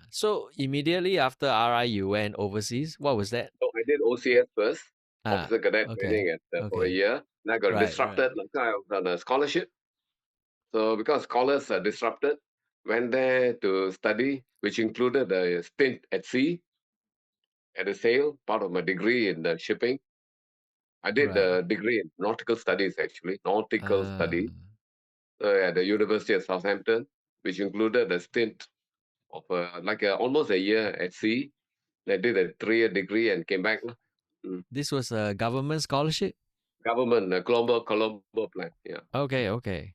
So immediately after RI, you went overseas. What was that? So I did OCS first, Ah, officer cadet okay. training for a Okay. year. And I got Right, right. disrupted. Like I was on a scholarship. So because scholars are disrupted, went there to study, which included a stint at sea at a sail, part of my degree in shipping. I did Right. the degree in nautical studies, actually, nautical Ah, studies at the University of Southampton, which included a stint of almost a year at sea. I did a 3-year degree and came back. Mm. this was a government scholarship? Government, Colombo plan. Yeah. Okay, okay.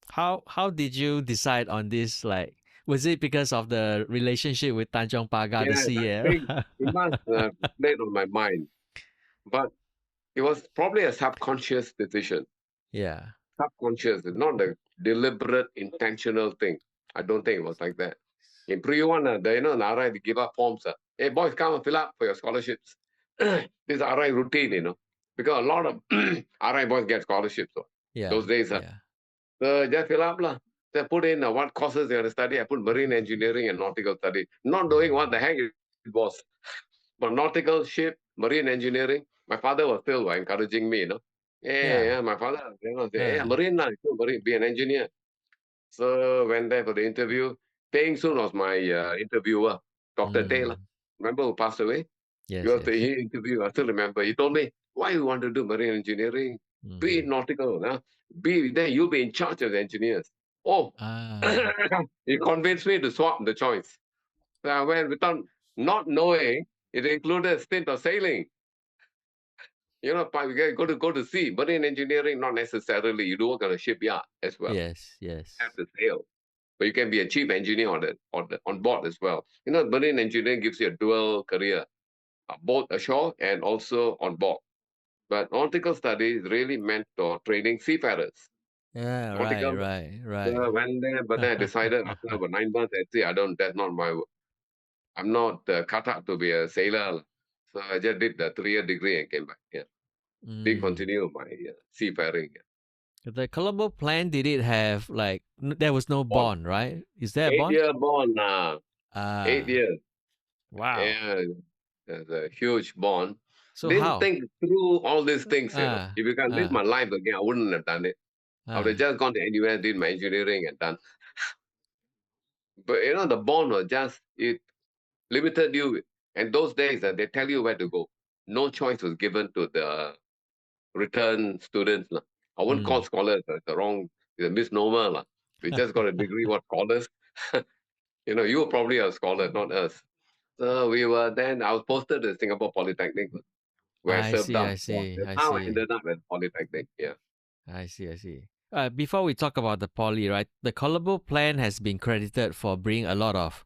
How did you decide on this? Like, was it because of the relationship with Tanjong Pagar, the Yes, I CA? think it must played on my mind, but it was probably a subconscious decision. Yeah. Subconscious, it's not a deliberate, intentional thing. I don't think it was like that. In pre-1, the RI, they give up forms. Hey, boys, come and fill up for your scholarships. This is RI routine, because a lot of RI boys get scholarships. So, those Yeah. days. Yeah. So just fill up. They put in what courses they want to study. I put marine engineering and nautical study. Not knowing what the heck it was. But nautical ship, marine engineering, my father was still encouraging me, Yeah, Yeah. yeah, my father, say, hey, Uh, marine, marine, be an engineer. So went there for the interview. Peng Soon was my interviewer, Dr. Taylor. mm, Remember who passed away? He yes, was the yes. interview. I still remember. He told me, why you want to do marine engineering? Be Mm. nautical. Be there. You'll be in charge of the engineers. Oh, Ah, he convinced me to swap the choice. So I went without not knowing it included a stint of sailing. You go to sea. Marine engineering, not necessarily. You do work on a shipyard as well. yes, Have yes. to sail. But you can be a chief engineer on board as well. Marine engineering gives you a dual career, both ashore and also on board. But nautical studies really meant for training seafarers. Yeah, right, Nautical right, right. went there, but then I decided after about 9 months, I say I don't. That's not my work. I'm not cut out to be a sailor. So I just did the 3-year degree and came back. Yeah, didn't Mm. continue my seafaring. The Colombo plan, did it have like there was no Bond, bond, right? Is there a bond? 8-year bond. 8 Ah, years. wow. Yeah, there's a huge bond. So Didn't how? think through all these things. Ah, If you can live ah, my life again, I wouldn't have done it. I would have ah. just gone to anywhere, did my engineering and done. But the bond was just it limited you. And those days, they tell you where to go. No choice was given to the return students. Lah. I wouldn't call Mm. scholars. It's it's a misnomer. Lah. We just got a degree. What scholars? You were probably a scholar, not us. So we were then. I was posted to Singapore Polytechnic, where I I served see, out. I see, That's I how I see. ended up at Polytechnic. Yeah. I see, I see. Before we talk about the poly, right? The Colombo plan has been credited for bringing a lot of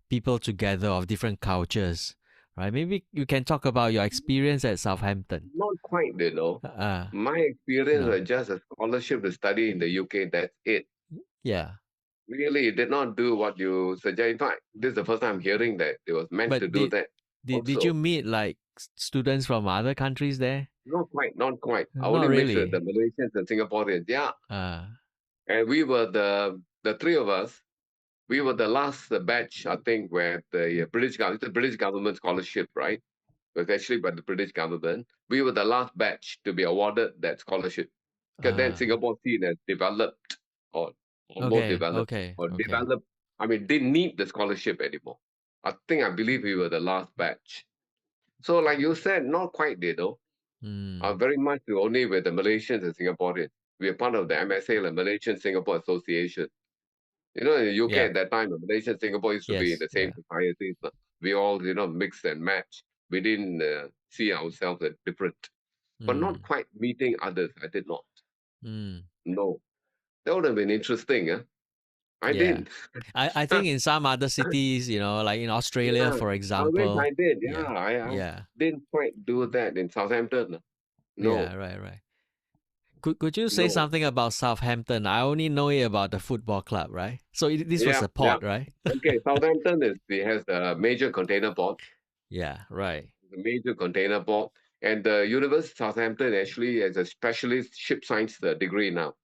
people together of different cultures, right? Maybe you can talk about your experience at Southampton. Not quite. Uh, My experience no. was just a scholarship to study in the UK. That's it. Yeah. Really, it did not do what you suggest. In fact, this is the first time I'm hearing that it was meant to But do that did you also. meet like students from other countries there? Not quite, not quite. I Not only mixed with the really. Malaysians and Singaporeans. Yeah. Uh, And we were the three of us, we were the last batch, I think, where the British government, it's a British government scholarship, right? It was actually by the British government. We were the last batch to be awarded that scholarship. Because then uh, Singapore scene has developed or almost okay, developed okay, or okay. developed. I mean, didn't need the scholarship anymore. I believe we were the last batch. So, like you said, not quite, Hmm. very much only with the Malaysians and Singaporeans. We are part of the MSA, the Malaysian Singapore Association. In the UK Yeah. at that time, Malaysia and Singapore used to be in Yes. the same Yeah. societies. We all, mix and match. We didn't see ourselves as different, but not Hmm. quite meeting others. I did not. Hmm. No, that would have been interesting. Huh? I Yeah. didn't. I think in some other cities, like in Australia, Yeah, for I wish example. I did. Yeah, Yeah. I Yeah. didn't quite do that in Southampton. Yeah. No, Right. Right. Could you say no. something about Southampton? I only know it about the football club, right? So this was Yeah, a yeah. port, right? Okay, Southampton it has a major container port. Yeah. Right. The major container port. And the University of Southampton actually has a specialist ship science degree now.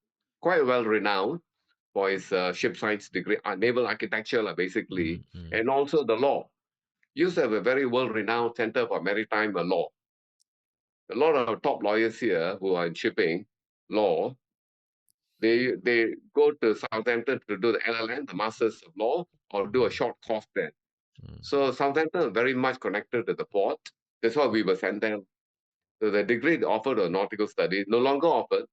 Quite well renowned. for his ship science degree, naval architecture, basically, Mm. and also the law. Used to have a very world-renowned center for maritime law. A lot of top lawyers here who are in shipping law, they go to Southampton to do the LLM, the Masters of Law, or do a short course there. Mm. So Southampton is very much connected to the port. That's why we were sent there. So the degree they offered a nautical studies no longer offered.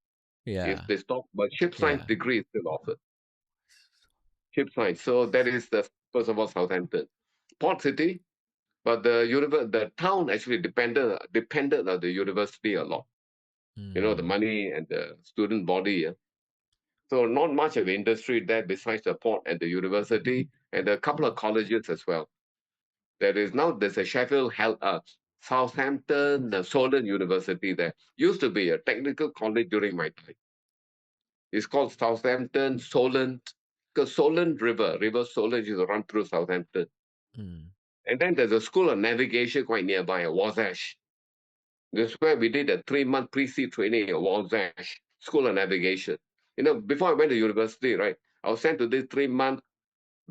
If Yeah. they stop, but ship science Yeah. degree is still offered. Ship science. So that is the first of all Southampton, port city. But the town actually depended on the university a lot. You know, the Mm. money and the student body. Yeah. So not much of industry there besides the port and the university and a couple of colleges as well. There's a Sheffield Health Southampton Solent University there. Used to be a technical college during my time. It's called Southampton Solent because Solent River Solent is run through Southampton. Mm. And then there's a school of navigation quite nearby, Wasatch. This is where we did a 3-month pre-sea training at Wasatch School of Navigation. You know, before I went to university, right, I was sent to this 3-month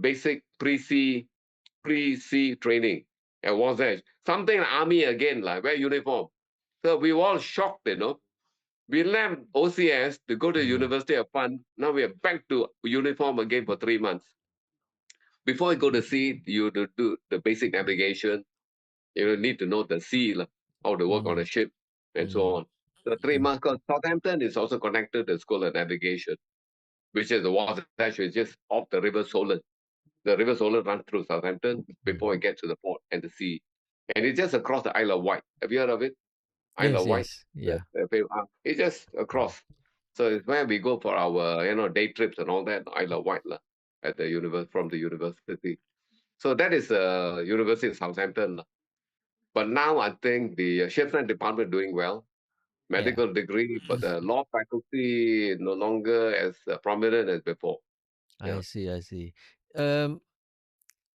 basic pre-sea training at Wasatch. Something like army again, like wear uniform. So we were all shocked, you know. We left OCS to go to Mm. University of Fun. Now we are back to uniform again for 3 months. Before you go to sea, you do the basic navigation. You need to know the sea, how to work on a Mm. ship, and so Mm. on. The 3 months, because Southampton is also connected to the School of Navigation, which is the Wasatch, which is just off the River Solent. The River Solent runs through Southampton before Mm. it gets to the port and the sea. And it's just across the Isle of Wight. Have you heard of it? Isle Yes. of Wight? Yes. Yeah. It's just across. So it's where we go for our, day trips and all that, Isle of Wight, at the from the university. So that is University of Southampton. But now I think the shipment department doing well, Yeah. medical degree, but the law faculty is no longer as prominent as before. I Yeah. see. I see. Um,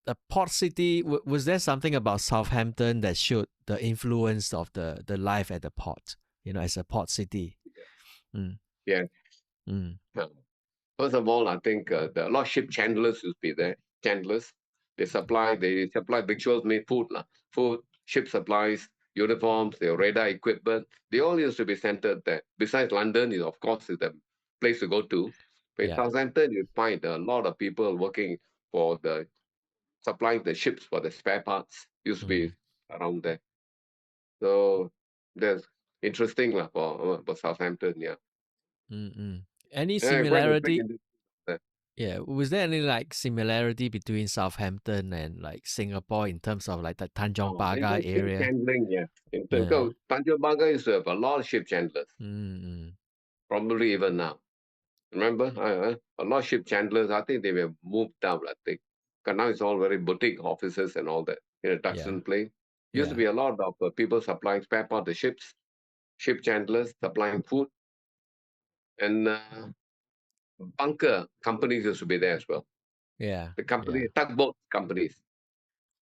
the port city, was there something about Southampton that showed the influence of the life at the port, as a port city? Mm. Yeah. Mm. Yeah. First of all, I think a lot of ship chandlers used to be there. Chandlers, they supply victuals, made food, food, ship supplies, uniforms, their radar equipment. They all used to be centered there. Besides London, of course, is the place to go to. But in Yeah. Southampton, you find a lot of people working for the supplying the ships for the spare parts. Used to be Mm. around there. So there's interesting for Southampton. Yeah, Mm. Any quite a big similarity? industry there. Yeah. Was there any like similarity between Southampton and like Singapore in terms of like the Tanjong Oh, in Pagar terms of ship area? chandling, yeah. In terms Yeah. of Tanjong Pagar used to have a lot of ship chandlers, Mm. probably even now. Remember, a lot of ship chandlers. I think they were moved out. I think, because now it's all very boutique offices and all that in a Yeah. Duxton place. Used to Yeah. be a lot of people supplying spare parts to ships, ship chandlers supplying food, and bunker companies used to be there as well. Yeah. The company, Yeah. tugboat companies.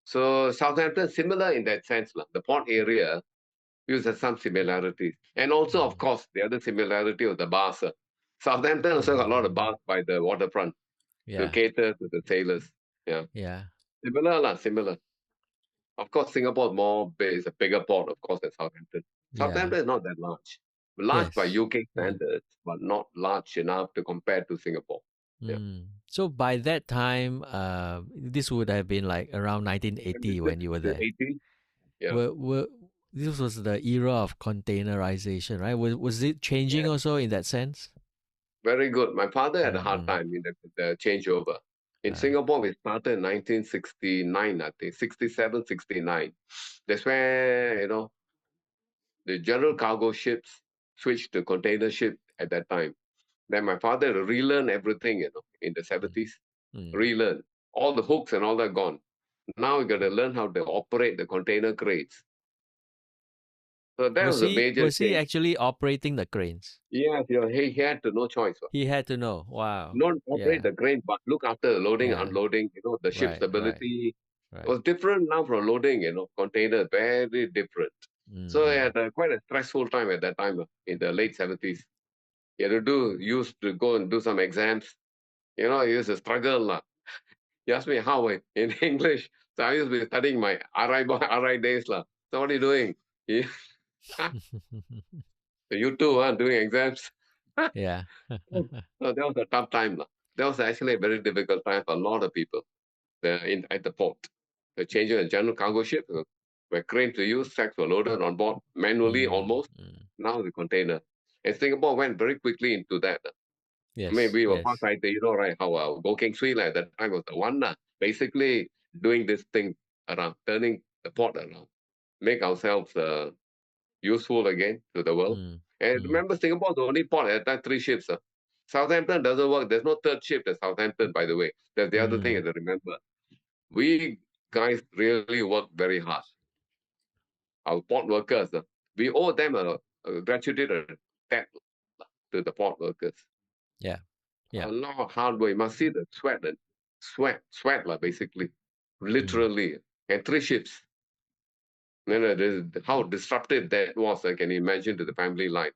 So Southampton, similar in that sense. The port area uses some similarities. And also, of Mm. course, the other similarity of the bars. Southampton also got a lot of bars by the waterfront to Yeah. cater to the sailors. Yeah. Yeah. Similar. Of course, Singapore is is a bigger port, of course, than Southampton. Yeah. Southampton is not that large. Large by Yes. UK Yeah. standards, but not large enough to compare to Singapore. Yeah. So by that time, this would have been like around 1980 76 when you were to there. 80. Yeah. Were this was the era of containerization, right? Was it changing Yeah. also in that sense? Very good. My father had a hard Mm-mm. time in the changeover. In Uh, Singapore, we started in 1969, I think, 67, 69. That's where, the general cargo ships switched to container ship at that time. Then my father relearned everything, in the mm, 70s. mm. Relearn. All the hooks and all that gone. Now we got to learn how to operate the container crates. So that Was was a he major was he change. actually operating the cranes? Yes, he had to no choice. He had to know. Wow. Not operate Yeah. the crane, but look after the loading, Yeah. unloading, the ship Right. Right. stability. It Right. was different now from loading, container, very different. So I Mm-mm. had quite a stressful time at that time in the late 70s. You had to used to go and do some exams He used to struggle. He asked me how in English. So I used to be studying my RI days. So what are you doing? He, you too, doing exams. Yeah. So that was a tough time. That was actually a very difficult time for a lot of people at the port. The change in general cargo ship were craned to use, sacks were loaded on board manually Mm, almost. mm. Now the container. And Singapore went very quickly into that. I mean, Yes, we were yes. fast, right, how Go Keng Swee at that time was the one basically doing this thing around, turning the port around, make ourselves useful again to the world. Mm, And mm, remember, Singapore is the only port at that 3 ships. Southampton doesn't work. There's no third ship at Southampton, by the way. That's the other thing mm. to remember. We guys really work very hard. Our port workers, we owe them a gratitude and debt to the port workers. Yeah, yeah. A lot of hard work. You must see the sweat and sweat, basically, Mm. literally. And 3 ships. How disruptive that was, I can imagine to the family life.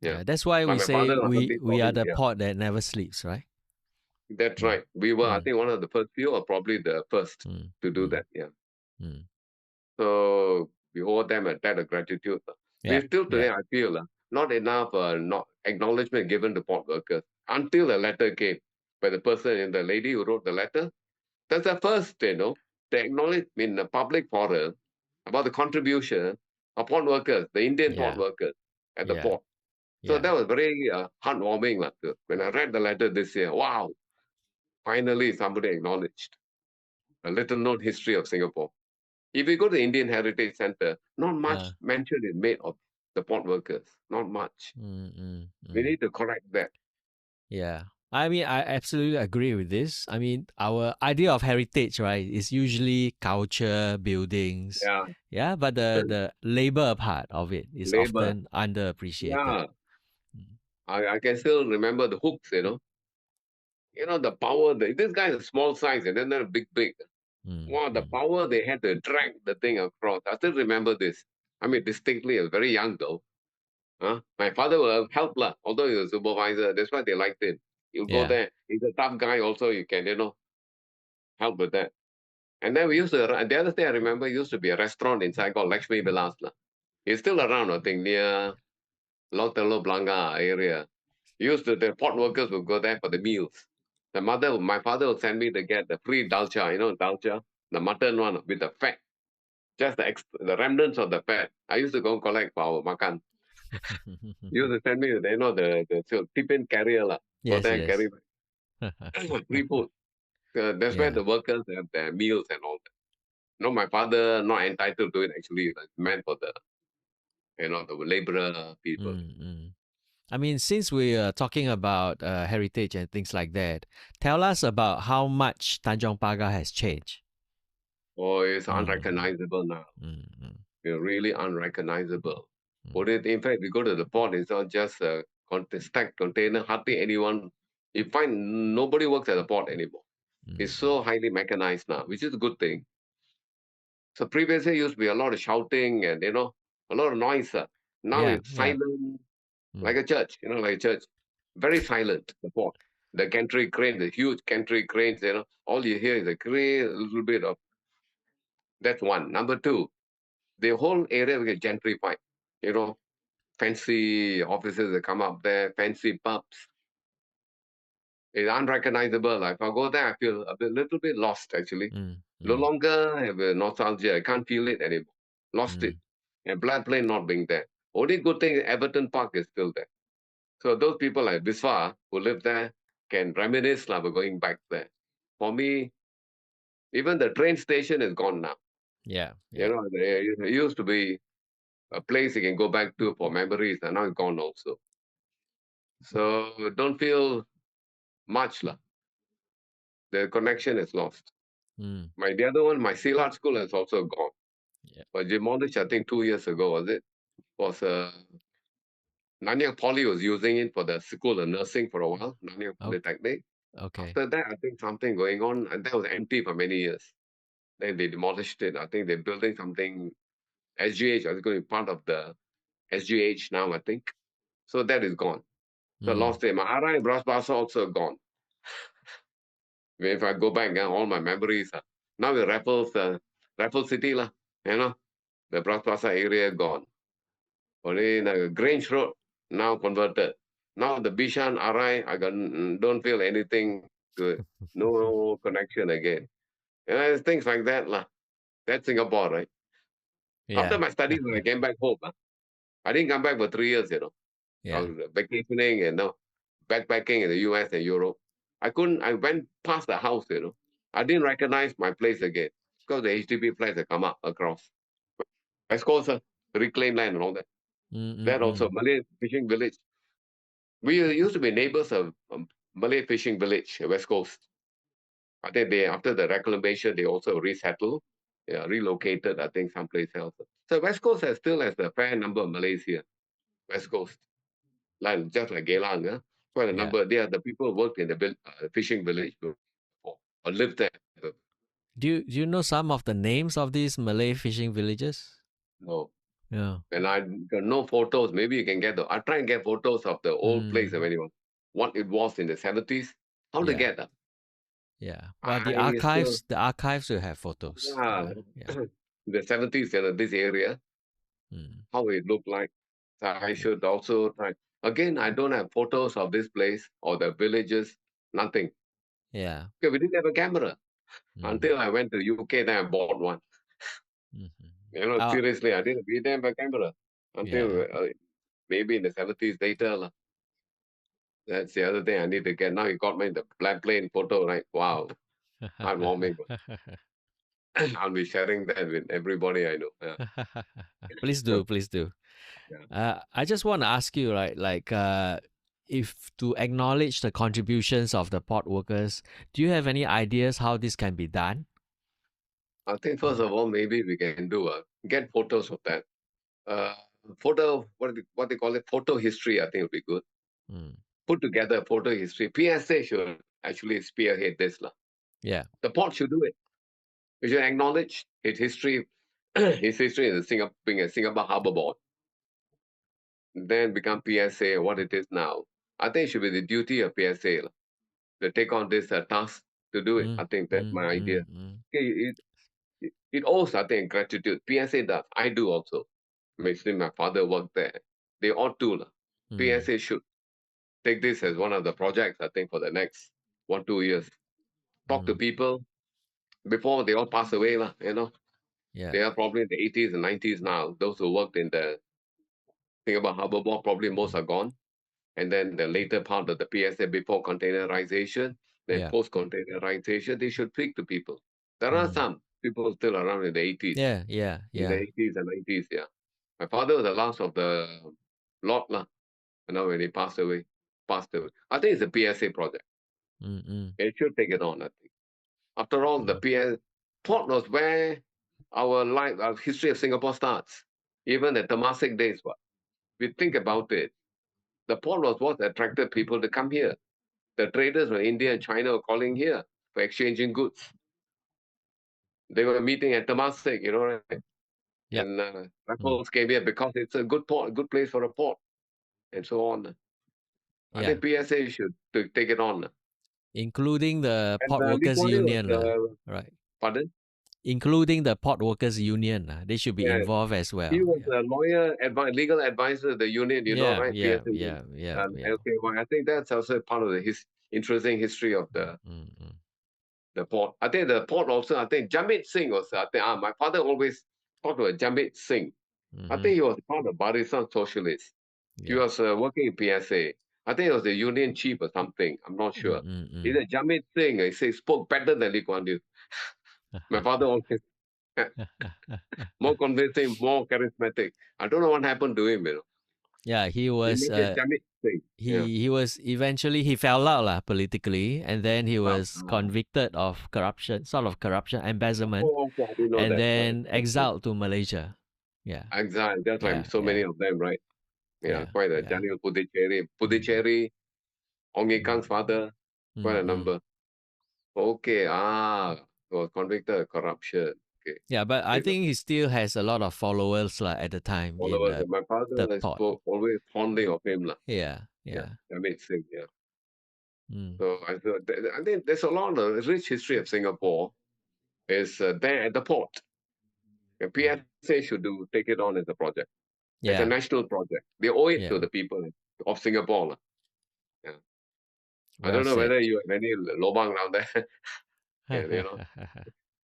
Yeah. Yeah, that's why Like we my say father was a we big we are problem. the Yeah. port that never sleeps, right? That's Mm, right. We were, I mm, think, one of the first few, or probably the first mm, to do mm, that. Yeah. mm. So we owe them a debt of gratitude. Yeah, We still yeah, today, I feel, not enough not acknowledgement given to port workers until the letter came. By the person and the lady who wrote the letter, that's the first, to acknowledge in the public forum about the contribution of port workers, the Indian port yeah, workers at the yeah, port. So yeah. that was very heartwarming. When I read the letter this year, wow, finally somebody acknowledged a little known history of Singapore. If you go to the Indian Heritage Center, not Uh, much mention is made of the port workers. Not much. mm, mm, We mm. need to correct that. Yeah. I mean, I absolutely agree with this. I mean, our idea of heritage, right, is usually culture, buildings. Yeah. Yeah, but the labor part of it is Labor. often underappreciated. Yeah. Mm, I can still remember the hooks. The power. This guy is a small size and then they're big. mm, Wow, the mm. power they had to drag the thing across. I still remember this. I mean, distinctly, I was very young though. My father will help, although he was a supervisor. That's why they liked him. You go Yeah. there. He's a tough guy also. You can, help with that. And then we used to, the other thing I remember used to be a restaurant inside called Lakshmi Vilas. It's still around, I think, near Telok Blangah area. The port workers would go there for the meals. My father would send me to get the free dalcha, dalcha, the mutton one with the fat, just the remnants of the fat. I used to go collect for our makan. He used to send me, the tiffin carrier, go Yes, there and carry yes. free food. That's where Yeah. the workers have their meals and all that. No, my father not entitled to it actually. It's meant for the laborer people. Mm, mm. I mean, since we are talking about heritage and things like that, tell us about how much Tanjong Pagar has changed. Oh, it's Mm, unrecognizable now. mm, mm, It's really unrecognizable. mm, In fact, we go to the port, it's not just a stacked container. Hardly anyone. You find nobody works at the port anymore. mm, It's mm. so highly mechanized now, which is a good thing. So previously used to be a lot of shouting and a lot of noise. Now Yeah, it's yeah. silent, like Mm, a church. Like a church. Very silent. The port. The gantry crane, the huge gantry cranes. All you hear is a crane, a little bit of. That's one. Number two, the whole area will get gentrified. You know, fancy offices that come up there, fancy pubs. It's unrecognizable. If I go there, I feel little bit lost actually. mm, No mm, longer have a nostalgia. I can't feel it anymore. Lost it. mm, And Black Plane not being there. Only good thing Everton Park is still there. So those people like Biswa who live there can reminisce about going back there. For me, even the train station is gone now. yeah, yeah. It used to be a place you can go back to for memories, and now it's gone also. So don't feel much lah. The connection is lost. Mm, The other one, my Silat school has also gone. yeah. Was demolished, I think 2 years ago, was it? Was Nanyang Poly was using it for the school of nursing for a while, Nanyang Oh, Polytechnic. okay. After that, I think something going on, and that was empty for many years. Then they demolished it. I think they're building something, SGH, I think going to be part of the SGH now, I think. So that is gone. So Mm, lost it. My RI Bras Basah also gone. If I go back, all my memories. Now the Raffles City, lah, the Bras Plaza area gone. Only the Grange Road now converted. Now the Bishan, Arai, don't feel anything good. No connection again. Things like that, lah. That's Singapore, right? After Yeah. my studies, when I came back home, I didn't come back for 3 years, I Yeah. was vacationing and backpacking in the US and Europe. I went past the house, I didn't recognize my place again because the HDB flats had come up across. West Coast, reclaimed land and all that. That also, Mm-mm-mm. Malay fishing village. We used to be neighbors of Malay fishing village, West Coast. I think after the reclamation, they also resettled, relocated, I think, someplace else. So West Coast still has a fair number of Malays here, West Coast. Like just like Geylang, quite a Yeah. number. They are the people who worked in the fishing village before or lived there. Do you know some of the names of these Malay fishing villages? No, Yeah. and I got no photos. Maybe you can get I try and get photos of the old place of Mm. anyone, what it was in the 70s. How to Yeah. get that? Yeah. Well, the I still, archives will have photos. yeah, Yeah. Yeah. the 70s, this area, Mm. how it looked like. So I Yeah. should also try. Again, I don't have photos of this place or the villages, nothing. Yeah. Okay, we didn't have a camera Mm. until I went to UK. Then I bought one. Mm-hmm. Seriously, we didn't have a camera until Yeah. maybe in the 70s later. That's the other thing I need to get. Now you got me the black plane photo, right? Wow, heartwarming. I'll be sharing that with everybody I know. Please do, please do. Yeah. I just want to ask you, right, like, if to acknowledge the contributions of the port workers, do you have any ideas how this can be done? I think first of all, maybe we can do get photos of that. Uh, Photo, what they call it, photo history. I think would be good. Mm. Put together photo history. PSA should actually spearhead this, lah. Yeah. The port should do it. We should acknowledge its history, his history in being a Singapore Harbour Board, then become PSA, what it is now. I think it should be the duty of PSA to take on this task to do it. Mm, I think that's mm, my idea. mm, mm. Okay, it owes, I think, gratitude. PSA does. I do also. Basically, my father worked there. They ought to. Mm, PSA should take this as one of the projects, I think, for the next 1-2 years. Talk to mm. people before they all pass away. Yeah. They are probably in the 80s and 90s now. Those who worked in the Singapore Harbour Board, probably most Mm. are gone. And then the later part of the PSA before containerization, then Yeah. post containerization, they should speak to people. There are Mm. some people still around in the 80s, Yeah, yeah, in the yeah. 80s and 90s. Yeah. My father was the last of the lot, when he passed away. Passed away. I think it's a PSA project. Mm, mm, It should take it on, I think. After all, the mm. port was where our history of Singapore starts. Even the Temasek days, what? We think about it. The port was what attracted people to come here. The traders from India and China were calling here for exchanging goods. They were meeting at Temasek, right? Yep. And Mm. Raffles came here because it's a good port, a good place for a port, and so on. I Yeah. think PSA should take it on. Including the And port Lee workers Kuan Yew was, union, right? pardon? Including the port workers union, they should be Yeah, involved as he well. was Yeah. a lawyer, legal advisor of the union, Yeah, right? yeah, PSA yeah, yeah, and yeah. LKY. I think that's also part of the interesting history of Mm, mm, mm. the port. I think the port also, I think Jamit Singh was, my father always talked about Jamit Singh. I Mm-hmm. think he was part of Barisan Socialist. He Yeah. was working in PSA. I think he was the union chief or something. I'm not Mm, sure. mm, He mm. said Jamit Singh, he said, spoke better than Lee Kuan Yew. My father always more convincing, more charismatic. I don't know what happened to him. Yeah, he He was made it Jamit Singh. Yeah. he was eventually he fell out lah politically, and then he Wow. was convicted of corruption, sort of corruption, embezzlement, Oh, okay. I didn't know and that. then Okay. exiled to Malaysia. Yeah, Exactly. That's why yeah, so many yeah, of them, right? Yeah, yeah, quite a yeah. Daniel Puducherry. Mm, Ong Ye mm, Kang's father, quite mm, a mm. number. Okay, was convicted of corruption. Okay. Yeah, but I He's a think he still has a lot of followers lah at the time in follower. My the father port. spoke always fondly of him. Yeah, Yeah, yeah. that makes sense. Yeah. Mm. So I think there's a lot of rich history of Singapore is there at the port. The Mm. PSA should take it on as a project, as a Yeah. national project. They owe it to Yeah. the people of Singapore. Lah. Yeah. I Well don't know said. whether you have any lobang around there. And,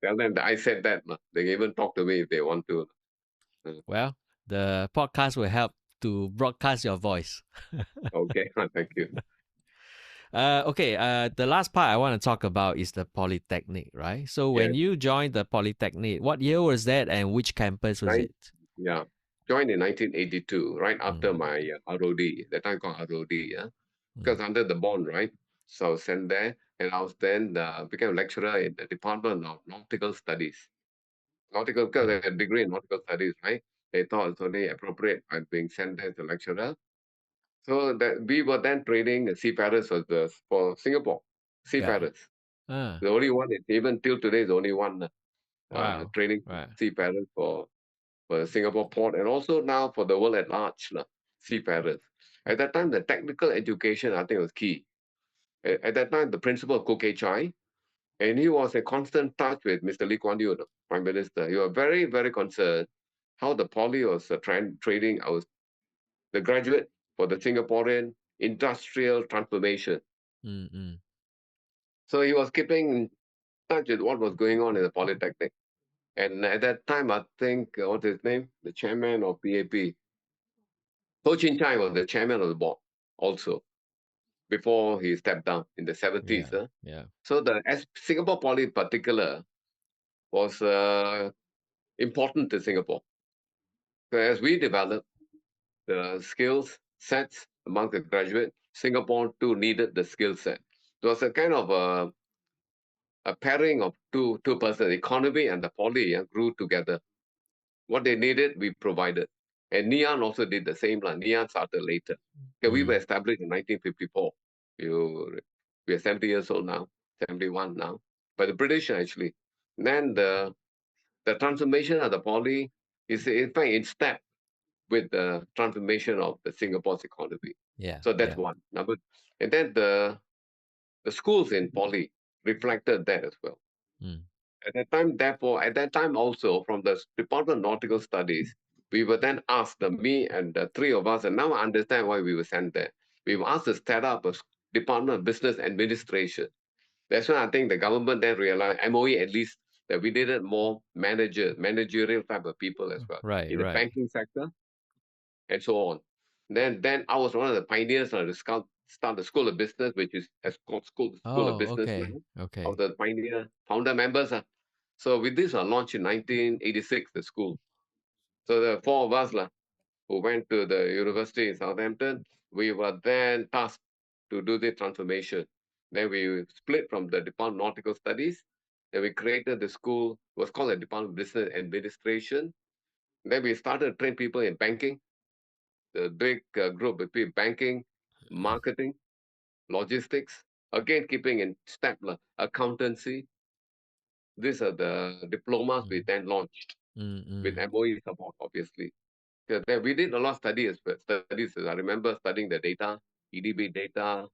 tell them that I said that. Lah. They can even talk to me if they want to. Uh, Well, the podcast will help to broadcast your voice. Okay, thank you. Okay, the last part I want to talk about is the Polytechnic, right? So when Yes, you joined the Polytechnic, what year was that and which campus was nine, it? yeah. Joined in 1982, right after Mm, my ROD, the time called ROD, yeah. mm, Because under the bond, right? So I was sent there, and I was then became a lecturer in the Department of Nautical Studies. Nautical, because I mm. had a degree in nautical studies, right? They thought it's only appropriate I being sent there as a lecturer. So that we were then training seafarers for Singapore, Yeah. seafarers. Ah, The only one, even till today, is the only one wow. training Right. seafarers for the Singapore port and also now for the world at large, seafarers. At that time, the technical education, I think, was key. At that time, the principal, Koh Kei Chai, and he was in constant touch with Mr. Lee Kuan Yew, the Prime Minister. He was very, very concerned how the poly was trading the graduate for the Singaporean industrial transformation. Mm, mm. So he was keeping in touch with what was going on in the Polytechnic. And at that time, I think, what's his name? The chairman of PAP, Ho Chin Chai was the chairman of the board also before he stepped down in the 70s. Yeah. Yeah. So as Singapore Poly in particular was important to Singapore. So as we developed the skills sets among the graduate, Singapore too needed the skill set. It was a kind of a pairing of two persons, the economy and the poly grew together. What they needed, we provided. And NEON also did the same. NEON started later. Okay, we were Mm. established in 1954. You, we are 70 years old now, 71 now. But the British actually. Then the transformation of the poly is in fact in step with the transformation of the Singapore's economy. Yeah. So that's Yeah. one. And then the schools in poly reflected that as well. Mm. At that time, therefore, at that time also, from the Department of Nautical Studies, we were then asked, me and the three of us, and now I understand why we were sent there. We were asked to set up a Department of Business Administration. That's when I think the government then realized, MOE at least, that we needed more managerial type of people as well Right. in the Right. banking sector and so on. Then I was one of the pioneers to start the School of Business, which is as called School of Oh, Business okay. now. I was Okay. the pioneer founder members. So with this, I launched in 1986 the school. So the four of us who went to the University in Southampton, we were then tasked to do the transformation. Then we split from the Department of Nautical Studies. Then we created the school, it was called the Department of Business Administration. Then we started to train people in banking, the big group between banking, marketing, logistics, again keeping in step, accountancy. These are the diplomas we Mm. then launched Mm. with Mm. MOE support, obviously. Yeah, we did a lot of studies. I remember studying the data, EDB data,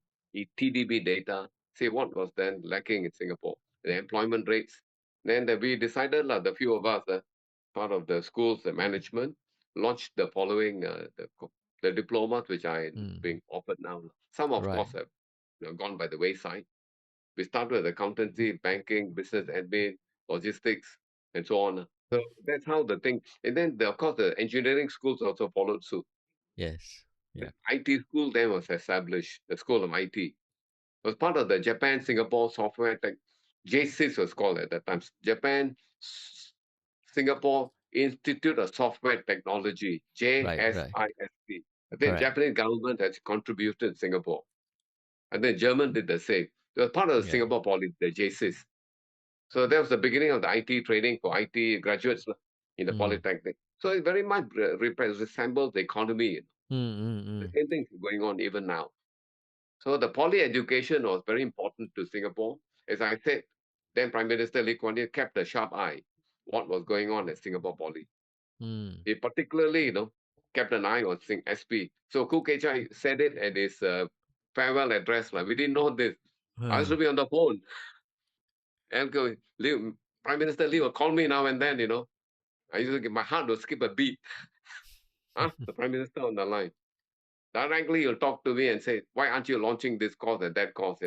TDB data, see what was then lacking in Singapore, the employment rates. Then we decided, the few of us, part of the schools, the management, launched the following, the diplomas which are Mm. being offered now. Some, of Right. course, have gone by the wayside. We started with accountancy, banking, business admin, logistics, and so on. So that's how the thing. And then, of course, the engineering schools also followed suit. Yes. The Yeah. IT school then was established, the School of IT. It was part of the Japan Singapore Software Tech. J6 was called at that time. Japan Singapore Institute of Software Technology, Right. Right. JSIST. I think Correct. Japanese government has contributed Singapore. And then German did the same. It was part of the Yeah. Singapore Poly, the J6. So that was the beginning of the IT training for IT graduates in the Mm. Polytechnic. So it very much resembles the economy. Mm. Mm. The Mm. same thing is going on even now. So the poly education was very important to Singapore. As I said, then Prime Minister Lee Kuan Yew kept a sharp eye what was going on at Singapore Poly. Mm. He particularly, kept an eye on SP. So Koo Kei Chai said it at his farewell address. We didn't know this. I used Huh. to be on the phone. And Prime Minister Lee will call me now and then, I used to get my heart will skip a beat. Huh? The Prime Minister on the line. Directly he'll talk to me and say, why aren't you launching this course and that course?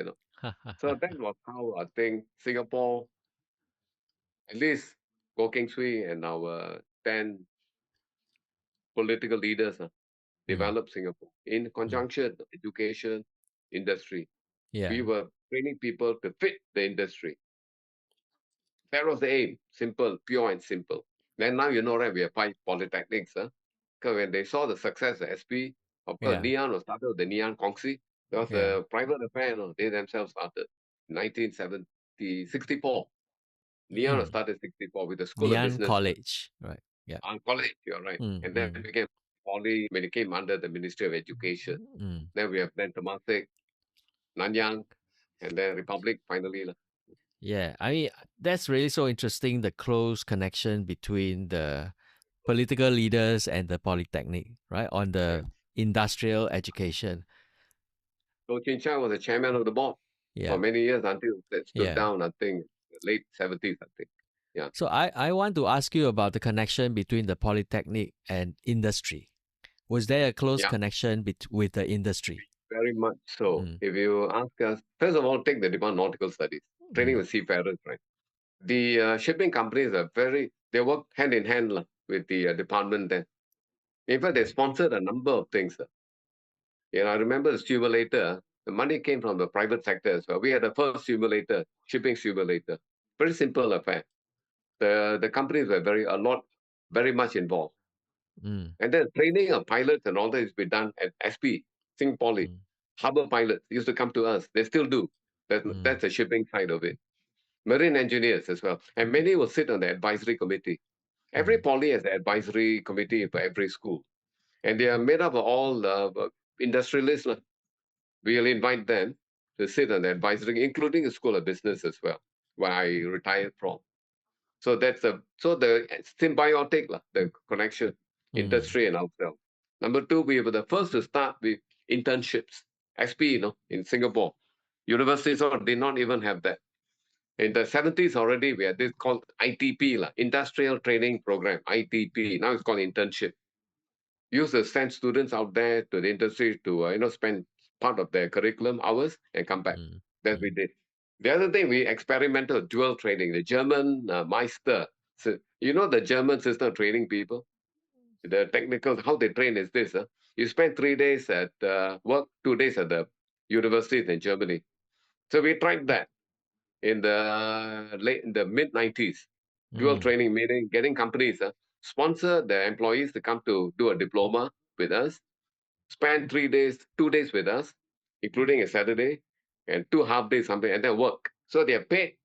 So that was how I think Singapore, at least Goh Keng Swee and our 10 political leaders Mm, developed Singapore in mm. conjunction, education, industry. We Yeah. were training people to fit the industry. That was the aim. Simple, pure and simple. Then now right, we have 5 polytechnics. Because when they saw the success of SP, of course, Yeah. Ngee was started with the Ngee Kongsi. That was Yeah. a private affair. They themselves started 1970, 64. Ngee was Mm. started 64 with the School of Nian Business College. Right. Yeah. College. You're right. Mm, And then mm, became Poly when it came under the Ministry of Education. mm. Then we have then Temasek, Nanyang, and then Republic finally. Yeah. I mean, that's really so interesting, the close connection between the political leaders and the Polytechnic, right? On Yeah. the industrial education. So Chin Chai was the chairman of the board for Yeah. many years until it stood Yeah. down, I think, late 70s, I think. Yeah. So I want to ask you about the connection between the Polytechnic and industry. Was there a close Yeah, connection with the industry? very much so. Mm, If you ask us, first of all, take the Department of Nautical Studies, training mm, with seafarers, right? The shipping companies they work hand in hand with the department then. In fact, they mm, sponsored a number of things. I remember the simulator, the money came from the private sector as well. We had the first simulator, shipping simulator. Very simple affair. The companies were very much involved. mm, And then training of pilots and all that is be done at SP, Sing Poly. mm, Harbor pilots used to come to us. They still do. mm, That's the shipping side of it. Marine engineers as well. And many will sit on the advisory committee. Every mm, poly has an advisory committee for every school. And they are made up of all industrialists. We'll invite them to sit on the advisory, including the School of Business as well, where I retired from. So the symbiotic, the connection, mm, industry and ourselves. Number two, we were the first to start with internships. SP, in Singapore. Universities did not even have that. In the 70s already, we had this called ITP, Industrial Training Program, ITP. Now it's called internship. Used to send students out there to the industry to, spend part of their curriculum hours and come back. mm, That we mm, did. The other thing, we experimented with dual training. The German Meister. So, the German system of training people? The technical, how they train is this. You spend 3 days at work, 2 days at the universities in Germany. So we tried that in the mid 90s. Dual mm, training meaning getting companies sponsor their employees to come to do a diploma with us, spend 3 days, 2 days with us, including a Saturday, and 2 half days something, and then work. So they are paid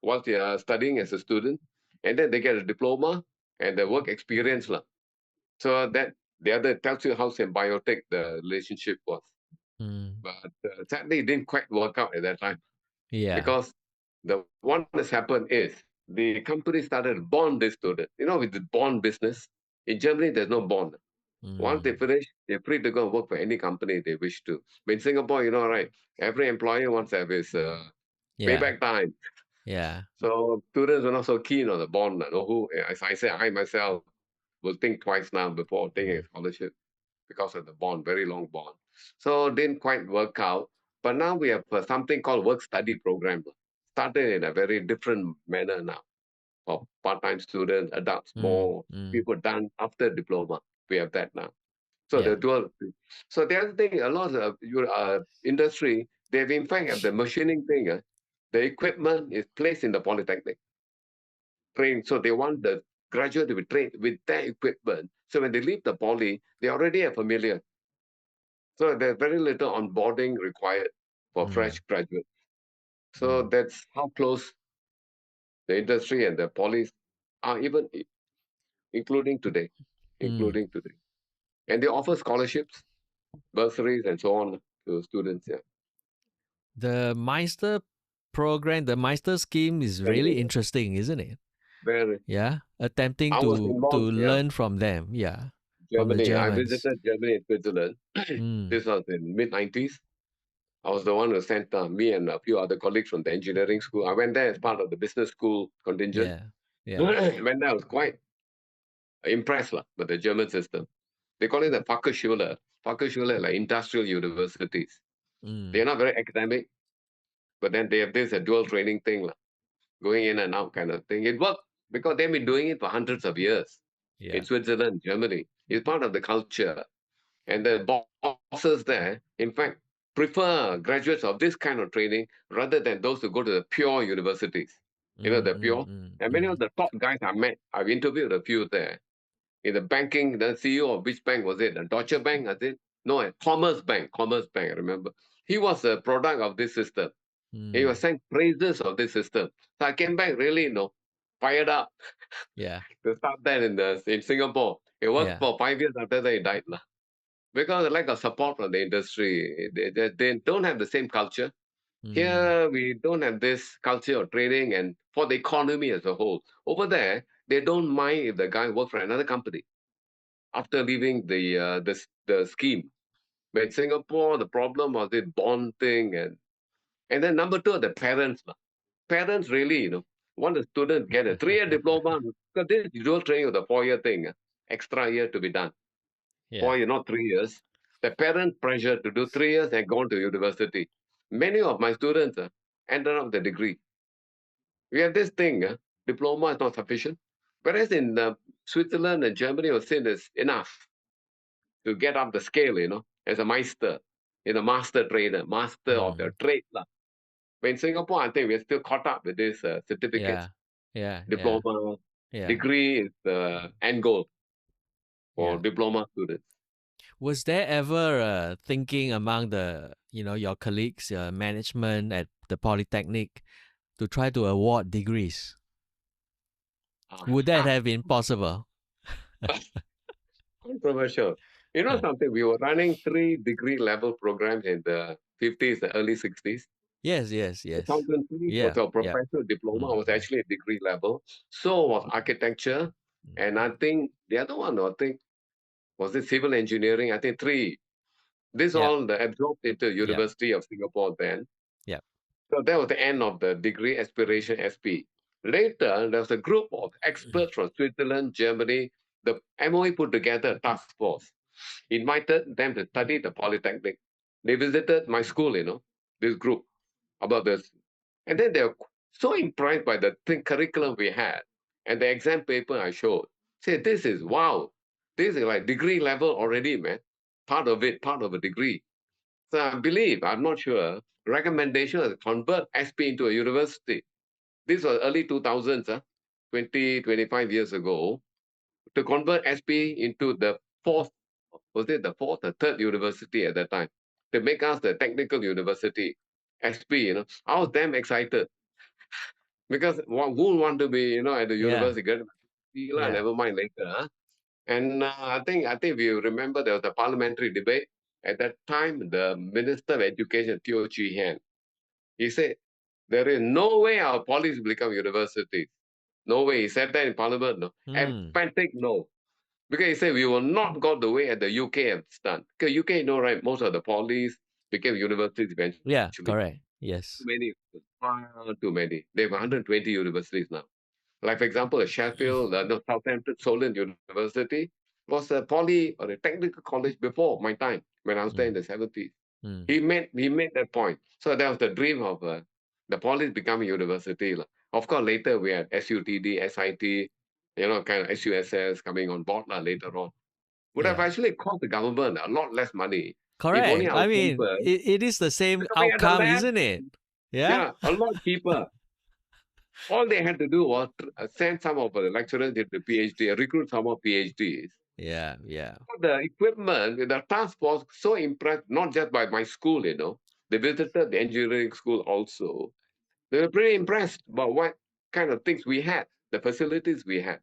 while they are studying as a student, and then they get a diploma and the work experience. So that the other tells you how symbiotic the relationship was. mm. But sadly, it didn't quite work out at that time Yeah. because what has happened is the company started to bond this student. With the bond business, in Germany, there's no bond. Once they Mm. finish, they're free to go and work for any company they wish to. But in Singapore, right, every employer wants to have his Yeah. payback time. Yeah. So students are not so keen on the bond. As I said, I myself will think twice now before taking a Mm, scholarship because of the bond, very long bond. So didn't quite work out. But now we have something called work study program. Started in a very different manner now for part-time students, adults, mm, more mm. people done after diploma. We have that now. So Yeah. the dual. So the other thing, a lot of your industry, they've in fact have the machining thing. The equipment is placed in the polytechnic, trained. So they want the graduate to be trained with their equipment. So when they leave the poly, they already are familiar. So there's very little onboarding required for fresh Mm, graduates. So mm, that's how close the industry and the polys are, even including today, mm. including today. And they offer scholarships, bursaries, and so on to students. Yeah, The Meister program, the Meister scheme is very really good. interesting, isn't it? Very. Yeah. Attempting I was to involved. Yeah, learn from them. Yeah. From the Germany. I Germans. visited Germany and Switzerland. Mm, This was in mid 90s. I was the one who sent me and a few other colleagues from the engineering school. I went there as part of the business school contingent. Yeah. Yeah. When I was quite impressed with the German system. They call it the Fachhochschule. Fachhochschule, like industrial universities. Mm. They're not very academic, but then they have this a dual training thing, going in and out kind of thing. It worked because they've been doing it for hundreds of years in Yeah. Switzerland, Germany. It's part of the culture. And the bosses there, in fact, prefer graduates of this kind of training rather than those who go to the pure universities. Mm, The mm, pure. mm, And many mm. of the top guys I met, I've interviewed a few there. In the banking, the CEO of which bank was it? The Deutsche Bank, was it? No, Commerce Bank. Commerce Bank, I remember. He was a product of this system. He was Mm. saying praises of this system. So I came back really, fired up Yeah. to start that in Singapore. It worked Yeah. for 5 years after that he died. Because of lack of support from the industry, they don't have the same culture. Mm. Here, we don't have this culture of training and for the economy as a whole. Over there, they don't mind if the guy works for another company after leaving the scheme. But in Singapore, the problem was this bond thing, and then number two, the parents. Parents really, want the student to get a 3-year diploma because this is dual training with a 4-year thing, extra year to be done. Yeah. 4 year, not 3 years. The parent pressure to do 3 years and go on to university. Many of my students ended up the degree. We have this thing, diploma is not sufficient. Whereas in Switzerland and Germany, was seen as enough to get up the scale, as a meister, master trader, master of the Mm. trade. But in Singapore, I think we're still caught up with these certificates. Yeah. Yeah. Yeah. Diploma, Yeah. degree is the end goal for Yeah. diploma students. Was there ever thinking among your colleagues, management at the Polytechnic to try to award degrees? Would that Ah, have been possible? controversial. You know Huh. something? We were running 3 degree level programs in the 50s, the early 60s. Yes, yes, yes. Accountancy was Yeah, a yeah. professional diploma, was Mm-hmm. actually a degree level. So was architecture. And I think the other one, I think, was it civil engineering? I think three. This Yeah, all absorbed into yeah, University of Singapore then. yeah. So that was the end of the degree aspiration SP. Later, there was a group of experts from Switzerland, Germany. The MOE put together a task force, invited them to study the Polytechnic. They visited my school, this group about this. And then they were so impressed by the curriculum we had and the exam paper I showed. Say, this is wow. This is like degree level already, man. Part of it, part of a degree. So I believe, I'm not sure, recommendation is to convert SP into a university. This was early 2000s, 20, 25 years ago, to convert SP into the fourth, was it the fourth or third university at that time, to make us the technical university, SP, I was damn excited because who want to be, at the Yeah, university, yeah. never mind later. And I think if you remember, there was a parliamentary debate. At that time, the Minister of Education, Teo Chee Hean, he said, there is no way our colleges will become universities. No way. He said that in Parliament. No. Mm. Emphatic no. Because he said we will not go the way that the UK has done. Because UK, right, most of the polys became universities Yeah, eventually. correct. Too Yes. many, far too many. They have 120 universities now. Like, for example, Sheffield, no, Southampton, Solent University was a poly or a technical college before my time when I was there in Mm. the 70s. Mm. He made that point. So that was the dream of the poly becoming university. Of course, later we had SUTD, SIT, kind of SUSS coming on board later on. Would have Yeah. actually cost the government a lot less money if only Correct. our I mean, campus, it is the same because we had a outcome, lab, isn't it? Yeah. a lot cheaper. All they had to do was send some of the lecturers into PhD, recruit some more PhDs. Yeah, yeah. The equipment, the task force, so impressed, not just by my school, they visited the engineering school also. They were pretty impressed about what kind of things we had, the facilities we had,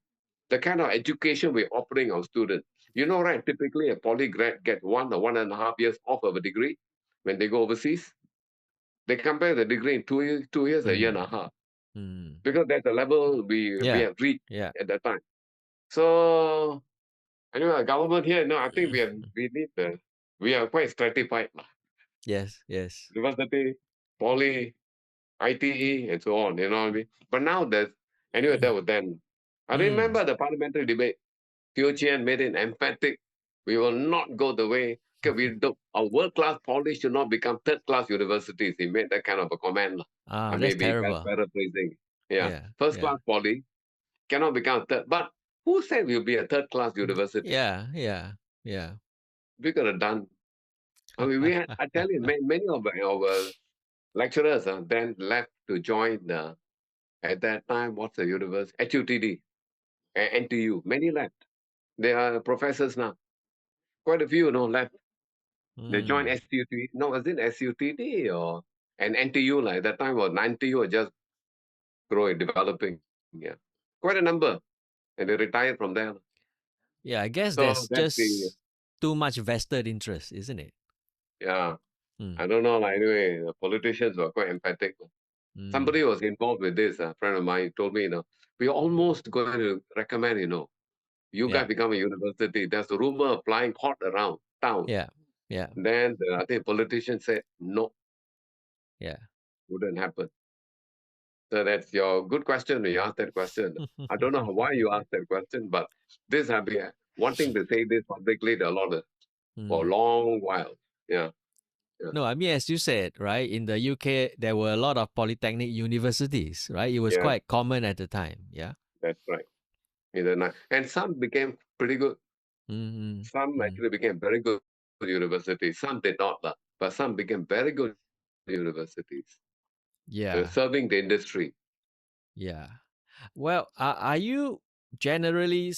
the kind of education we're offering our students. Right, typically a poly grad get 1 or 1.5 years off of a degree when they go overseas. They compare the degree in 2 years, 2 years, a year and Mm. a half, Mm. because that's the level we Yeah. have reached Yeah. at that time. So anyway, government here, no, I think we need we are quite stratified. Yes, yes. University, Poly, ITE, and so on. You know what I mean? But now anyway, that was then. I Mm. remember the parliamentary debate. Teo Chien made it emphatic. We will not go the way. Okay, a world class poly should not become third class universities. He made that kind of a comment. I Ah, may that's be terrible. paraphrasing. Yeah. Yeah, First yeah. class poly cannot become third. But who said we'll be a third class university? Yeah, yeah, yeah. We could have done. I mean, I tell you, many of our lecturers then left to join at that time, what's the university? HUTD, NTU. Many left. They are professors now. Quite a few, left. They joined Mm. SUT. No, was it SUTD or and NTU? Like at that time, was NTU was just growing, developing. Yeah, quite a number, and they retired from there. Yeah, I guess So there's that's the just too much vested interest, isn't it? yeah. Mm. I don't know. Like, anyway, the politicians were quite emphatic. Mm. Somebody was involved with this. A friend of mine told me, we're almost going to recommend, you Yeah, guys become a university. There's a rumor flying hot around town. yeah, yeah, Then I think politicians said no, yeah. wouldn't happen. So that's your good question when you ask that question. I don't know why you asked that question, but this I've been wanting to say this publicly for a Mm. long while. Yeah, yeah, No, I mean, as you said, right, in the UK, there were a lot of polytechnic universities, right? It was yeah, quite common at the time. Yeah. that's right. And some became pretty good. Mm-hmm. Some Mm. actually became very good universities. Some did not, but some became very good universities, Yeah. serving the industry. Yeah. Well, are you generally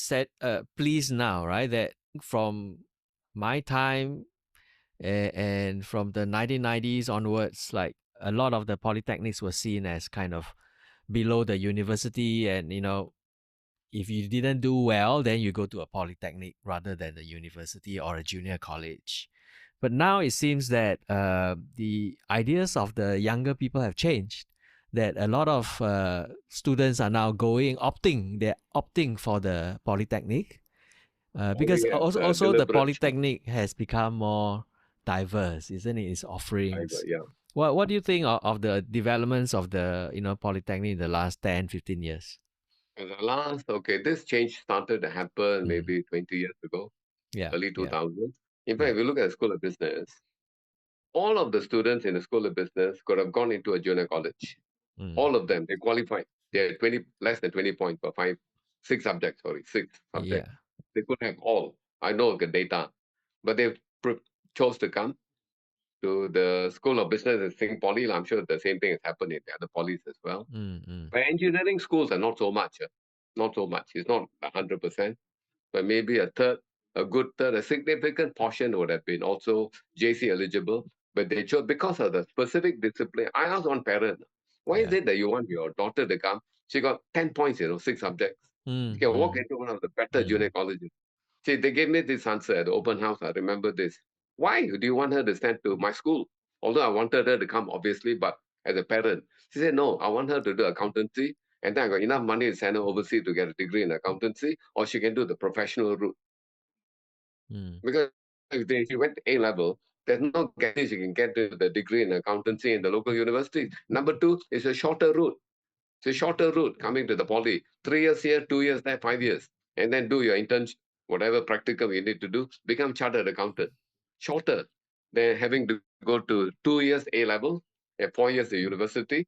pleased now, right? That from my time and from the 1990s onwards, like a lot of the polytechnics were seen as kind of below the university, and if you didn't do well, then you go to a polytechnic rather than the university or a junior college. But now it seems that the ideas of the younger people have changed. That a lot of students are now they're opting for the polytechnic because Only as also the deliberate polytechnic has become more diverse, isn't it? Its driver. offerings. Yeah. What do you think of the developments of the polytechnic in the last 10, 15 years? And the last, okay, this change started to happen Mm. maybe 20 years ago, Yeah, early yeah, 2000s. In fact, yeah. if you look at the School of Business, all of the students in the School of Business could have gone into a junior college. Mm. All of them, they qualified. They had 20, less than 20 points for six subjects, sorry, six subjects. Yeah. They could have all. I know the data, but they chose to come to the School of Business in Singapore Poly. I'm sure the same thing has happened in the other polys as well. Mm, mm. But engineering schools are not so much. Not so much. It's not 100%, but maybe a good third, a significant portion would have been also JC eligible. But they chose because of the specific discipline. I asked one parent, why is Yeah. it that you want your daughter to come? She got 10 points, six subjects. She Mm, can walk mm, into one of the better junior mm, colleges. See, they gave me this answer at the open house. I remember this. Why do you want her to send to my school? Although I wanted her to come, obviously, but as a parent, she said, no, I want her to do accountancy. And then I got enough money to send her overseas to get a degree in accountancy, or she can do the professional route. mm, Because if she went A level, there's no guarantee she can get to the degree in accountancy in the local university. Number two, it's a shorter route. It's a shorter route coming to the poly. 3 years here, 2 years there, 5 years. And then do your internship, whatever practical you need to do, become chartered accountant. Shorter than having to go to 2 years A level and 4 years at university.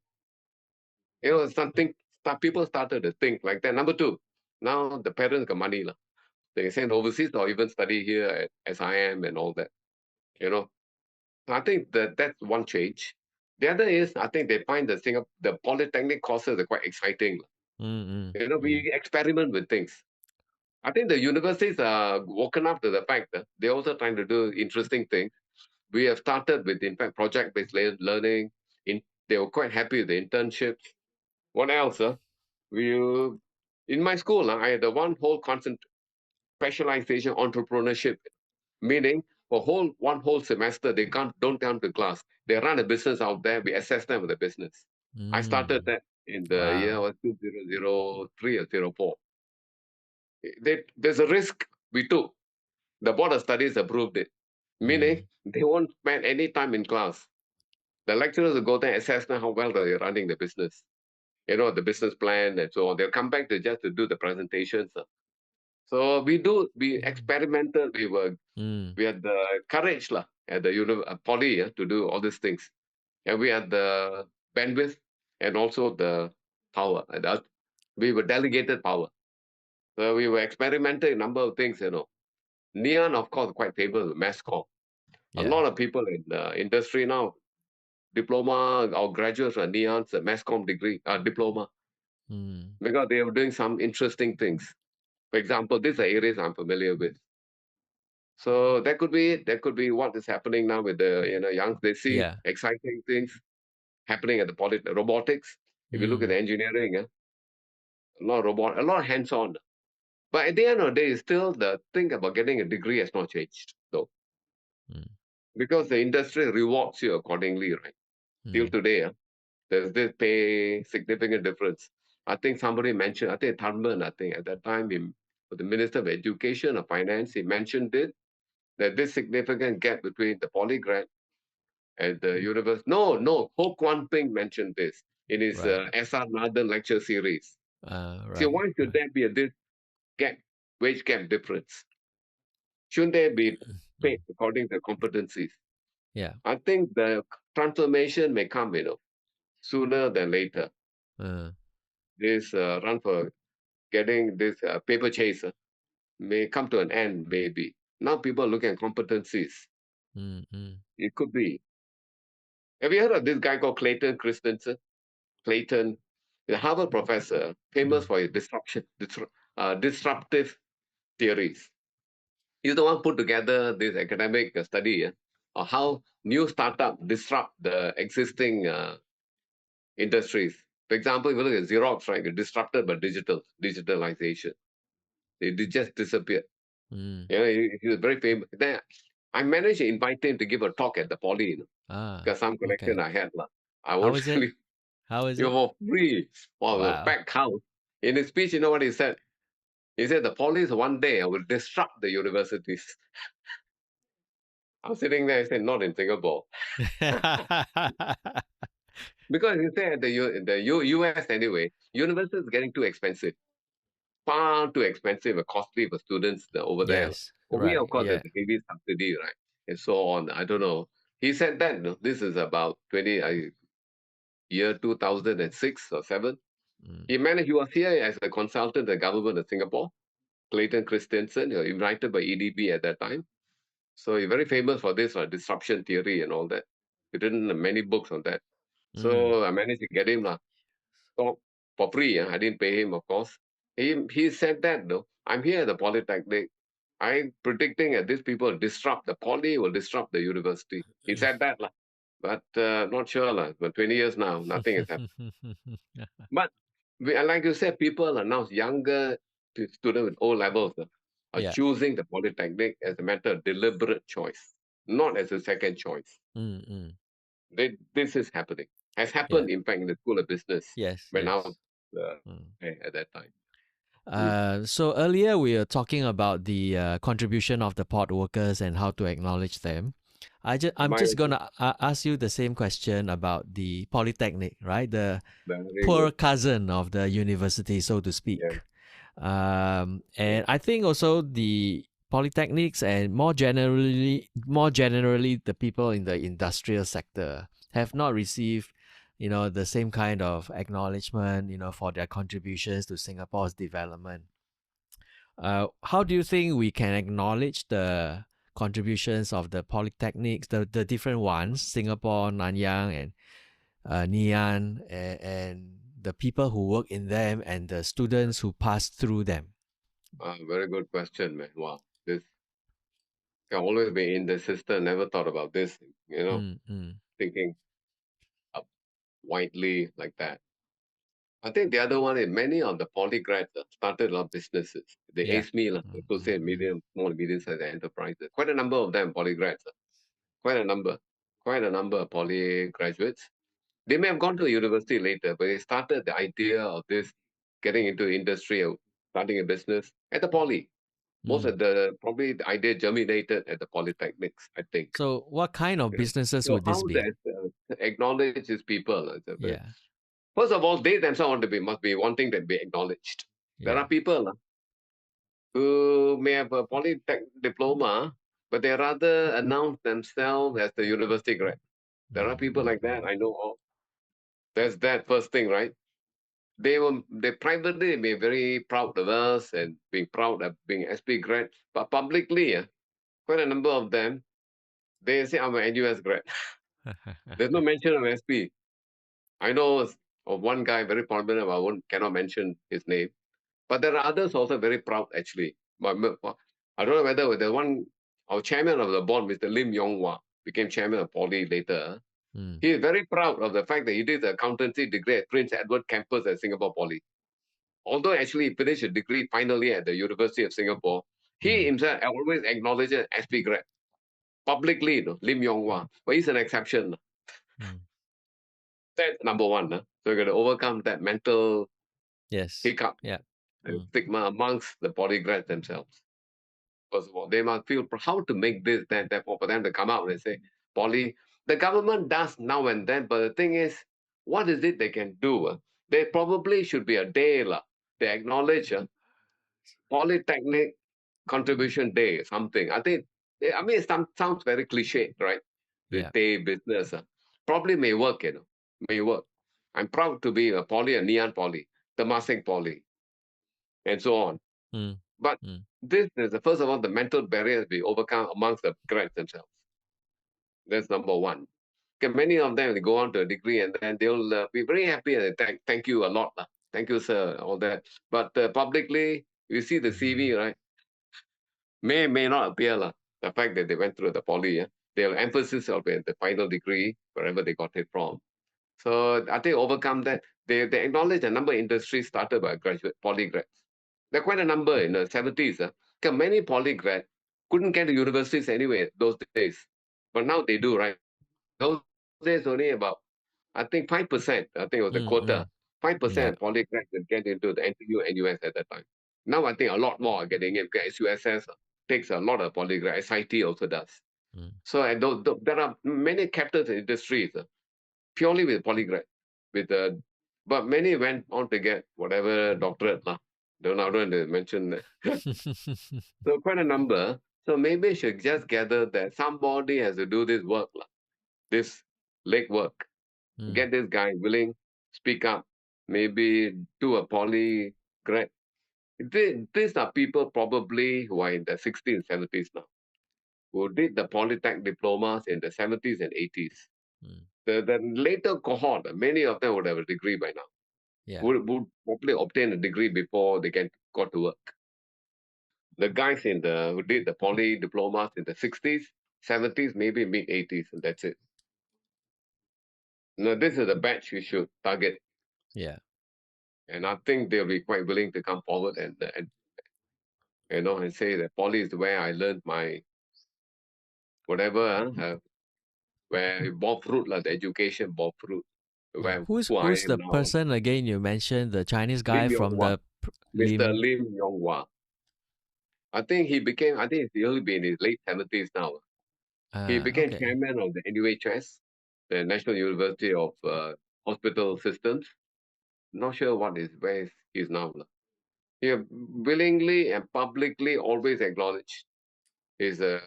Something people started to think like that. Number two, now the parents got money. They can send overseas or even study here at SIM and all that. You know, I think that's one change. The other is I think they find the polytechnic courses are quite exciting. mm, mm, We experiment with things. I think the universities are woken up to the fact that they're also trying to do interesting things. We have started with, in fact, project-based learning. They were quite happy with the internships. What else? We in my school, I had the one whole specialization entrepreneurship, meaning for one whole semester they don't come to class. They run a business out there. We assess them with the business. I started mm. that in the year Wow. 2003 or 04. There's a risk we took. The board of studies approved it. Meaning, they won't spend any time in class. The lecturers will go there and assess now how well they're running the business. The business plan and so on. They'll come back to just to do the presentations. So we experimented. We had the courage lah, at the poly to do all these things. And we had the bandwidth and also the power. We were delegated power. So we were experimenting a number of things. Neon, of course, quite famous, mass comm. A Yeah. lot of people in the industry now, diploma or graduates are neons, a mass comm degree, diploma, Mm. because they were doing some interesting things. For example, these are areas I'm familiar with. So that could be what is happening now with the young. They see Yeah. exciting things happening at the robotics. If you look at the Mm. engineering, a lot of hands-on. But at the end of the day, still the thing about getting a degree has not changed, though, Mm. because the industry rewards you accordingly, right? Till Mm. today, there's this pay significant difference. I think somebody mentioned, I think Tharman, I think at that time, the Minister of Education or Finance, he mentioned it, that this significant gap between the poly grad and the university. No, Ho Kwan Ping mentioned this in his Right. SR Nathan lecture series. So Right. why should Right. there be this gap, wage gap difference? Shouldn't they be Mm. paid according to competencies? Yeah. I think the transformation may come, sooner than later. Uh, This run for getting this paper chaser may come to an end, maybe. Now people are looking at competencies. mm. Mm. It could be. Have you heard of this guy called Clayton Christensen? Clayton, the Harvard professor, famous Mm. for his disruptive theories. He's the one put together this academic study of how new startup disrupt the existing industries. For example, if you look at Xerox, right, it disrupted by digitalization. They just disappeared. Mm. He was very famous. Then I managed to invite him to give a talk at the Poly, Ah. because some connection Okay. I had. Lah. I How was is it? really, How is you it? know, for free. Wow, a Wow. packed house. In his speech, you know what he said? He said, the Polys one day will disrupt the universities. I was sitting there, I said, not in Singapore. Because you say US anyway, university is getting too expensive, far too expensive and costly for students over there. Yes. For me, of Right. course, there's Yeah. a heavy subsidy, right? And so on. I don't know. He said that this is about year 2006 or 7. Mm. He was here as a consultant to the government of Singapore, Clayton Christensen, invited by EDB at that time. So he's very famous for this disruption theory and all that. He written many books on that. Mm. So I managed to get him talk for free. I didn't pay him, of course. He said that though. I'm here at the Polytechnic. I'm predicting that these people will disrupt the poly, will disrupt the university. He said that, lah. But not sure, lah. But 20 years now, nothing has happened. But like you said, people are now younger students with O levels are Yeah. choosing the Polytechnic as a matter of deliberate choice, not as a second choice. Mm. Mm. This is happening. Has Yeah. happened, in fact, in the School of Business Yes. when I was Yes. uh, Mm. at that time. Mm. So earlier we were talking about the contribution of the port workers and how to acknowledge them. I'm My just gonna ask you the same question about the Polytechnic, right? The very poor good. cousin of the university, so to Yeah, speak. yeah. And I think also the polytechnics and more generally, the people in the industrial sector have not received, the same kind of acknowledgement, for their contributions to Singapore's development. How do you think we can acknowledge the contributions of the polytechnics, the different ones, Singapore, Nanyang, and Nian, and the people who work in them and the students who pass through them? Very good question, man. Wow. This can always be in the system. Never thought about this, Mm, mm, thinking up widely like that. I think the other one is many of the poly grads started a lot of businesses. They yeah. asked me, Mm, to mm, say mm, small, medium-sized enterprises. Quite a number of them, poly grads. Quite a number. Quite a number of poly graduates. They may have gone to university later, but they started the idea of this getting into industry or starting a business at the poly. Most of probably the idea germinated at the polytechnics, I think. So, what kind of You know. businesses So would this how be? that acknowledge these people? Yeah, First of all, they themselves must be wanting to be acknowledged. There yeah, are people who may have a polytech diploma, but they rather announce themselves as the university grad. There are people like that I know of. There's that first thing, right? They privately be very proud of us and being proud of being SP grad, but publicly, quite a number of them, they say I'm an NUS grad. There's no mention of SP. I know of one guy very prominent, I cannot mention his name. But there are others also very proud, actually. I don't know whether the one, our chairman of the board, Mr. Lim Yong-hwa, became chairman of Poly later. Mm, He is very proud of the fact that he did the accountancy degree at Prince Edward campus at Singapore Poly. Although actually he finished a degree finally at the University of Singapore, he mm, himself always acknowledged it as SP grad publicly, Lim Yong-hwa. But he's an exception. mm. That's number one. So you got to overcome that mental Yes. hiccup Yeah. and Mm, stigma amongst the poly grads themselves. First of all, they must feel how to make this, that, therefore, for them to come out and say, Poly, the government does now and then, but the thing is, what is it they can do? There probably should be a day, they acknowledge Polytechnic Contribution Day, something. I mean, it sounds very cliche, right? This yeah. day business. Probably may work, may work. I'm proud to be a Poly, a Neon Poly, Temasek Poly, and so on. Mm, But mm, this is, first of all, the mental barriers be overcome amongst the grads themselves. That's number one. Okay, many of them they go on to a degree and then they'll be very happy and thank you a lot. Thank you, sir, all that. But publicly, you see the CV, right? May not appear. The fact that they went through the poly, their emphasis of the final degree, wherever they got it from. So I think overcome that. They acknowledge a number of industries started by graduate poly grads. There are quite a number in the 70s. Many poly grad couldn't get to universities anyway those days. But now they do, right? Those days only about, I think 5%, I think it was the mm, quota. mm. Yeah. 5% poly grads that get into the NTU, NUS at that time. Now I think a lot more are getting in because SUSS takes a lot of poly grad. SIT also does. Mm. So there are many captains in industries purely with polygraph, with but many went on to get whatever doctorate lah. I don't want to mention that. So quite a number. So maybe should just gather that somebody has to do this work lah, this leg work. Mm, Get this guy willing, speak up, maybe do a poly grad. These are people probably who are in the 60s, 70s now, who did the Polytech diplomas in the 70s and 80s. mm. The later cohort, many of them would have a degree by now. Yeah. Would probably obtain a degree before they got to work. The guys who did the poly diplomas in the 60s, 70s, maybe mid 80s, and that's it. Now this is the batch we should target, Yeah. and I think they'll be quite willing to come forward and and say that poly is where I learned my whatever, where it bore fruit, the education bore fruit, Yeah. where Who's who I who's am the now. person again you mentioned? The Chinese guy Lim Yong from Hwa, the Mr. Lim. Lim Yong Hwa. I think he'll be in his late 70s now. He became Okay. chairman of the NUHS, the National University of Hospital Systems. Not sure where he's now. He willingly and publicly always acknowledged he's a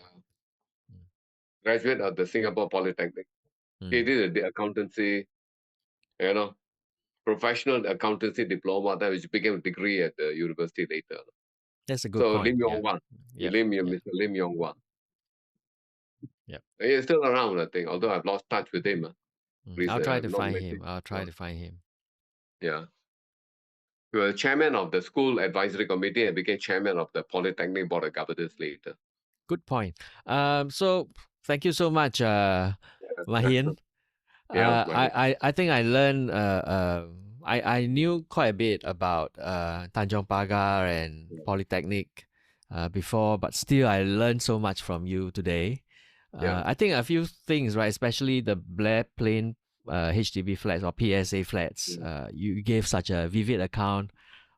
graduate of the Singapore Polytechnic. He Mm. did the accountancy, you know, professional accountancy diploma, that which became a degree at the university later. That's a good So point. Lim Yeah. Yong Hwa, Yep. Yep. Mr. Lim Yong Hwa. Yep. He's still around, I think, although I've lost touch with him. Mm. Please, I'll try I've to not find met him. him. I'll try to find him. Yeah. He was chairman of the school advisory committee and became chairman of the Polytechnic Board of Governors later. Good point. So thank you so much, Mahian. Yeah, I think I learned. I knew quite a bit about Tanjong Pagar and Polytechnic before, but still I learned so much from you today. yeah, I think a few things, right? Especially the Blair Plain HDB flats or PSA flats. yeah. You gave such a vivid account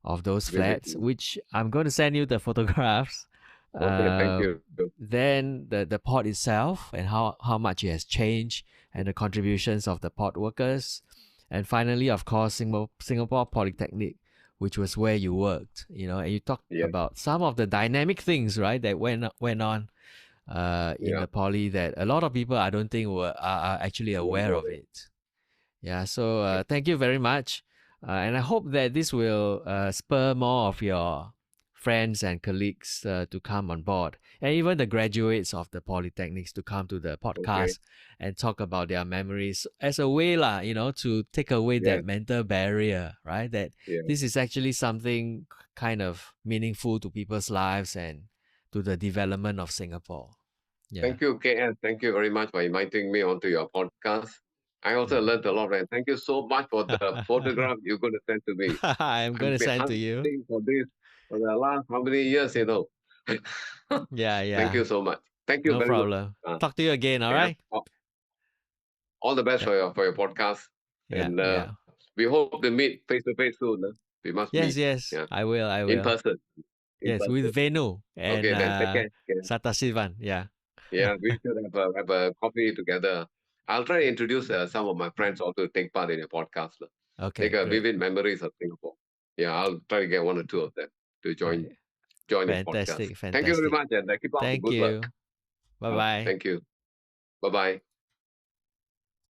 of those Vivid. flats, which I'm going to send you the photographs Okay, thank Uh, you. then the port itself and how much it has changed and the contributions of the port workers. And finally, of course, Singapore Polytechnic, which was where you worked, and you talked Yeah, about some of the dynamic things, right, that went on in yeah. the poly that a lot of people I don't think are actually Not aware know of that. it. Yeah, so thank you very much. And I hope that this will spur more of your friends and colleagues to come on board, and even the graduates of the polytechnics to come to the Okay. podcast and talk about their memories as a way, lah, to take away Yes, that mental barrier, right? That yes. this is actually something kind of meaningful to people's lives and to the development of Singapore. Yeah, Thank you, KS. Thank you very much for inviting me onto your podcast. I also yeah. learned a lot, and thank you so much for the photograph you're going to send to me. I'm I've gonna been send to you. hunting for this for the last how many years? Yeah, Thank yeah. you so much. Thank you No very much. problem. Talk to you again, all Yeah. right? All the best Yeah, for your podcast, yeah, and yeah. we hope to meet face to face soon. We must Yes, meet. yes. Yeah, I will, I in will. person. In Yes, with person. Venu and Okay, then take care. Yeah. Satasivan. Yeah. Yeah, we should have a coffee together. I'll try to introduce some of my friends also to take part in your podcast. Lah. Make Okay, a great. vivid memories of Singapore. Yeah, I'll try to get one or two of them to join Right. join your podcast. Fantastic, Thank you very fantastic. much, and keep up the Thank good work. you. Bye bye. Thank you. Bye bye.